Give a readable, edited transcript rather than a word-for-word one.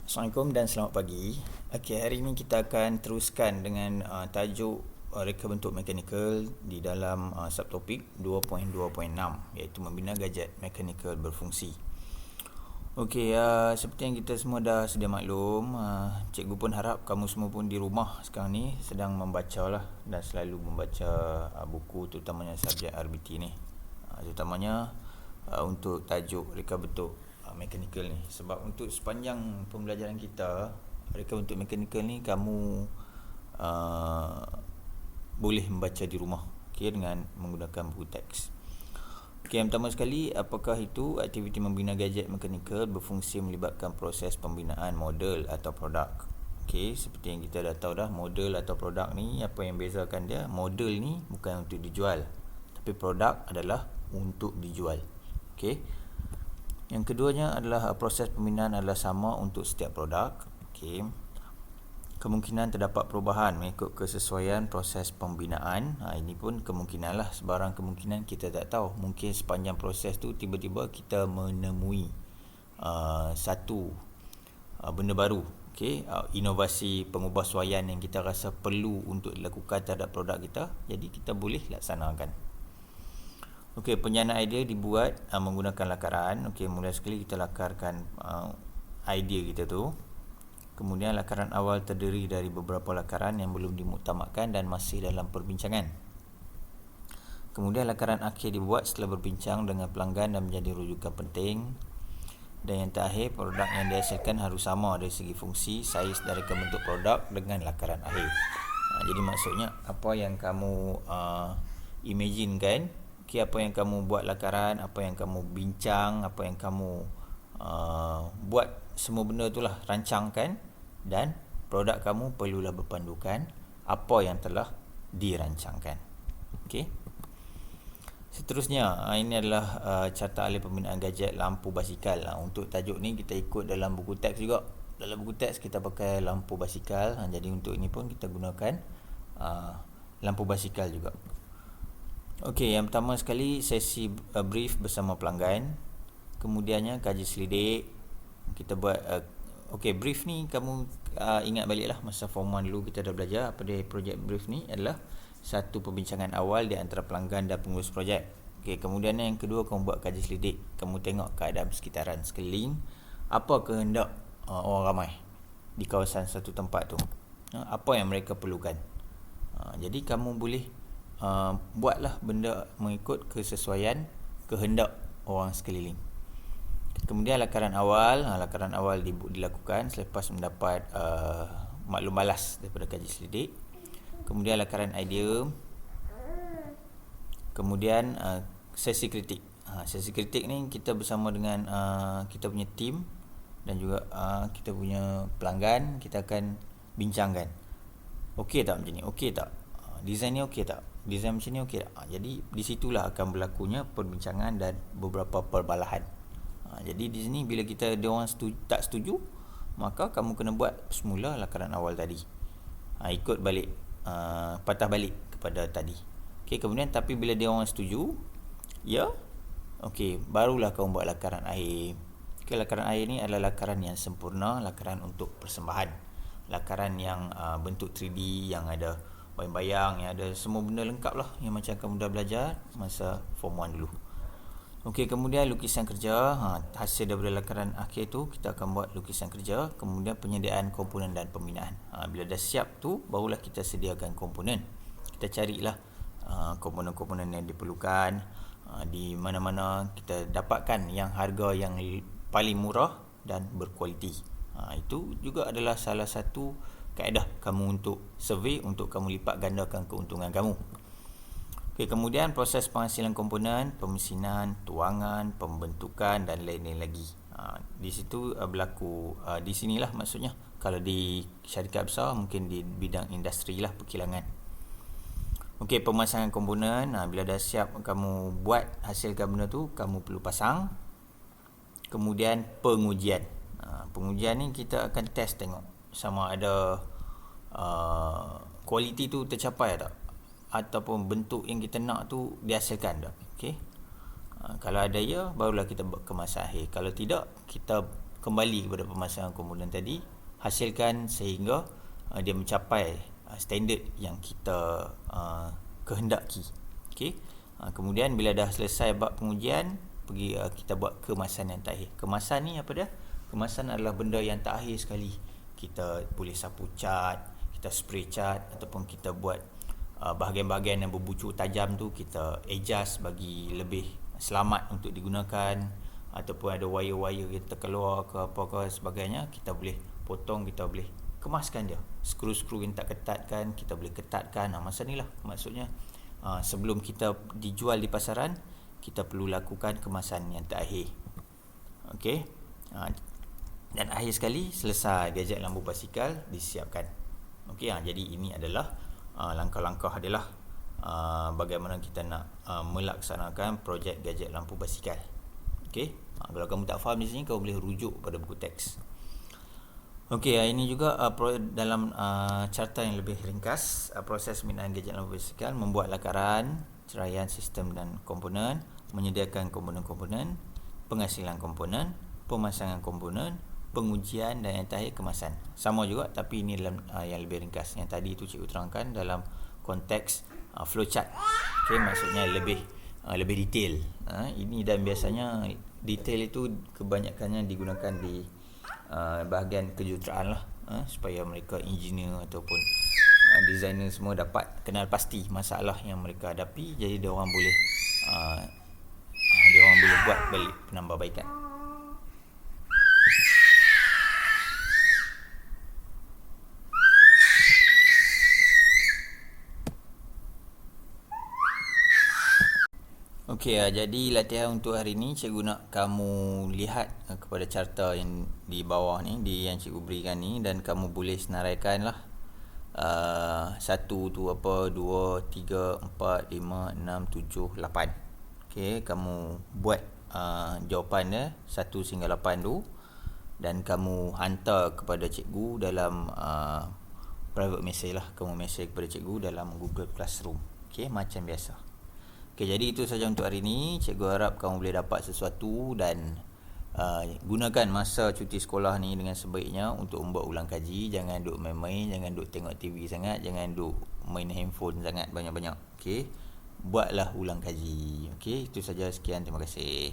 Assalamualaikum dan selamat pagi. Okey, hari ini kita akan teruskan dengan tajuk reka bentuk mekanikal di dalam subtopik 2.2.6 iaitu membina gadget mekanikal berfungsi. Okey, seperti yang kita semua dah sedia maklum, cikgu pun harap kamu semua pun di rumah sekarang ni sedang membaca lah dan selalu membaca buku terutamanya subjek RBT ni. Terutamanya untuk tajuk reka bentuk mekanikal ni, sebab untuk sepanjang pembelajaran kita reka bentuk mekanikal ni kamu boleh membaca di rumah, okay, dengan menggunakan buku teks. Okay, yang pertama sekali, apakah itu aktiviti membina gadget mekanikal berfungsi melibatkan proses pembinaan model atau produk. Okay, seperti yang kita dah tahu dah, model atau produk ni apa yang bezakan dia? Model ni bukan untuk dijual, tapi produk adalah untuk dijual. Okay. Yang keduanya adalah proses pembinaan adalah sama untuk setiap produk. Okay. Kemungkinan terdapat perubahan mengikut kesesuaian proses pembinaan. Ini pun kemungkinan lah, sebarang kemungkinan kita tak tahu. Mungkin sepanjang proses tu tiba-tiba kita menemui satu benda baru. Okay. Inovasi pengubahsuaian yang kita rasa perlu untuk dilakukan terhadap produk kita. Jadi kita boleh laksanakan. Okey, penjanaan idea dibuat menggunakan lakaran. Okey, mula sekali kita lakarkan idea kita tu. Kemudian lakaran awal terdiri dari beberapa lakaran yang belum dimuktamadkan dan masih dalam perbincangan. Kemudian lakaran akhir dibuat setelah berbincang dengan pelanggan dan menjadi rujukan penting. Dan yang terakhir, produk yang dihasilkan harus sama dari segi fungsi, saiz dan reka bentuk produk dengan lakaran akhir. Jadi maksudnya apa yang kamu imagine kan? Okay, apa yang kamu buat lakaran, apa yang kamu bincang, apa yang kamu buat, semua benda itulah rancangkan, dan produk kamu perlulah berpandukan apa yang telah dirancangkan. Okey. Seterusnya, ini adalah carta alih pembinaan gadget lampu basikal. Untuk tajuk ni kita ikut dalam buku teks juga. Dalam buku teks kita pakai lampu basikal. Jadi untuk ini pun kita gunakan lampu basikal juga. Okey, yang pertama sekali sesi brief bersama pelanggan. Kemudiannya kaji selidik. Kita buat brief ni kamu ingat baliklah masa form 1 dulu kita dah belajar apa dia projek brief ni adalah satu perbincangan awal di antara pelanggan dan pengurus projek. Okey, kemudian yang kedua kamu buat kaji selidik. Kamu tengok keadaan persekitaran sekeliling, apa kehendak orang ramai di kawasan satu tempat tu. Apa yang mereka perlukan. Jadi kamu boleh buatlah benda mengikut kesesuaian kehendak orang sekeliling. Kemudian lakaran awal dilakukan selepas mendapat maklum balas daripada kaji selidik. Kemudian lakaran idea. Kemudian sesi kritik. Sesi kritik ni kita bersama dengan kita punya tim dan juga kita punya pelanggan. Kita akan bincangkan, okey tak macam ni, okey tak, design ni okey tak, design macam ni okey tak. Jadi di situlah akan berlakunya perbincangan dan beberapa perbalahan. Jadi di sini bila dia orang tak setuju, maka kamu kena buat semula lakaran awal tadi. Ikut balik, patah balik kepada tadi. Okey, kemudian tapi bila dia orang setuju, ya, okey, barulah kamu buat lakaran akhir. Okey, lakaran akhir ni adalah lakaran yang sempurna, lakaran untuk persembahan. Lakaran yang bentuk 3D, yang ada bayang-bayang, yang ada semua benda lengkap lah, yang macam kamu dah belajar masa form 1 dulu. Okey, kemudian lukisan kerja. Hasil daripada lakaran akhir tu kita akan buat lukisan kerja. Kemudian penyediaan komponen dan pembinaan. Bila dah siap tu, barulah kita sediakan komponen. Kita carilah komponen-komponen yang diperlukan, di mana-mana kita dapatkan yang harga yang paling murah dan berkualiti. Itu juga adalah salah satu kaedah kamu untuk survey, untuk kamu lipat gandakan keuntungan kamu. Okay, kemudian proses penghasilan komponen, pemesinan, tuangan, pembentukan dan lain-lain lagi. Di situ berlaku, di sinilah maksudnya. Kalau di syarikat besar, mungkin di bidang industri lah, perkilangan. Okey, pemasangan komponen. Bila dah siap kamu buat, hasilkan benda tu, kamu perlu pasang. Kemudian pengujian. Pengujian ni kita akan test tengok sama ada kualiti tu tercapai tak, ataupun bentuk yang kita nak tu dihasilkan tak. Okey. Kalau ada ya, barulah kita buat kemasan akhir. Kalau tidak, kita kembali kepada pemasangan komponen tadi, hasilkan sehingga dia mencapai standard yang kita kehendaki. Okey. Kemudian bila dah selesai bab pengujian, kita buat kemasan yang terakhir. Kemasan ni apa dia? Kemasan adalah benda yang terakhir sekali. Kita boleh sapu cat, kita spray cat, ataupun kita buat bahagian-bahagian yang berbucu tajam tu kita adjust bagi lebih selamat untuk digunakan, ataupun ada wire-wire yang terkeluar ke apa ke sebagainya, kita boleh potong, kita boleh kemaskan dia. Skru-skru yang tak ketatkan, kita boleh ketatkan. Masa ni lah maksudnya sebelum kita dijual di pasaran, kita perlu lakukan kemasan yang terakhir. Okey. Dan akhir sekali, selesai gadget lampu basikal disiapkan. Okey, jadi ini adalah langkah-langkah adalah bagaimana kita nak melaksanakan projek gadget lampu basikal. Okey. Kalau kamu tak faham di sini, kamu boleh rujuk pada buku teks. Okey, ini juga dalam carta yang lebih ringkas, proses pembinaan gadget lampu basikal: membuat lakaran, ceraian sistem dan komponen, menyediakan komponen-komponen, penghasilan komponen, pemasangan komponen, pengujian, dan yang terakhir kemasan. Sama juga, tapi ini dalam yang lebih ringkas. Yang tadi itu cikgu terangkan dalam konteks flowchart. Okey, maksudnya lebih detail. Ini dan biasanya detail itu kebanyakannya digunakan di bahagian kejuruteraan lah, supaya mereka engineer ataupun designer semua dapat kenal pasti masalah yang mereka hadapi, jadi dia orang boleh buat balik penambahbaikan. Okey, jadi latihan untuk hari ni cikgu nak kamu lihat kepada carta yang di bawah ni, yang cikgu berikan ni, dan kamu boleh senaraikan lah. 1 tu apa, 2, 3, 4, 5, 6, 7, 8. Okey, kamu buat jawapan dia 1 sehingga 8 tu, dan kamu hantar kepada cikgu dalam private message lah. Kamu message kepada cikgu dalam Google Classroom. Okey, macam biasa. Okey, jadi itu saja untuk hari ini. Cikgu harap kamu boleh dapat sesuatu dan gunakan masa cuti sekolah ni dengan sebaiknya untuk membuat ulang kaji. Jangan duk main-main, jangan duk tengok TV sangat, jangan duk main handphone sangat banyak-banyak. Okey, buatlah ulang kaji. Okey, itu saja, sekian, terima kasih.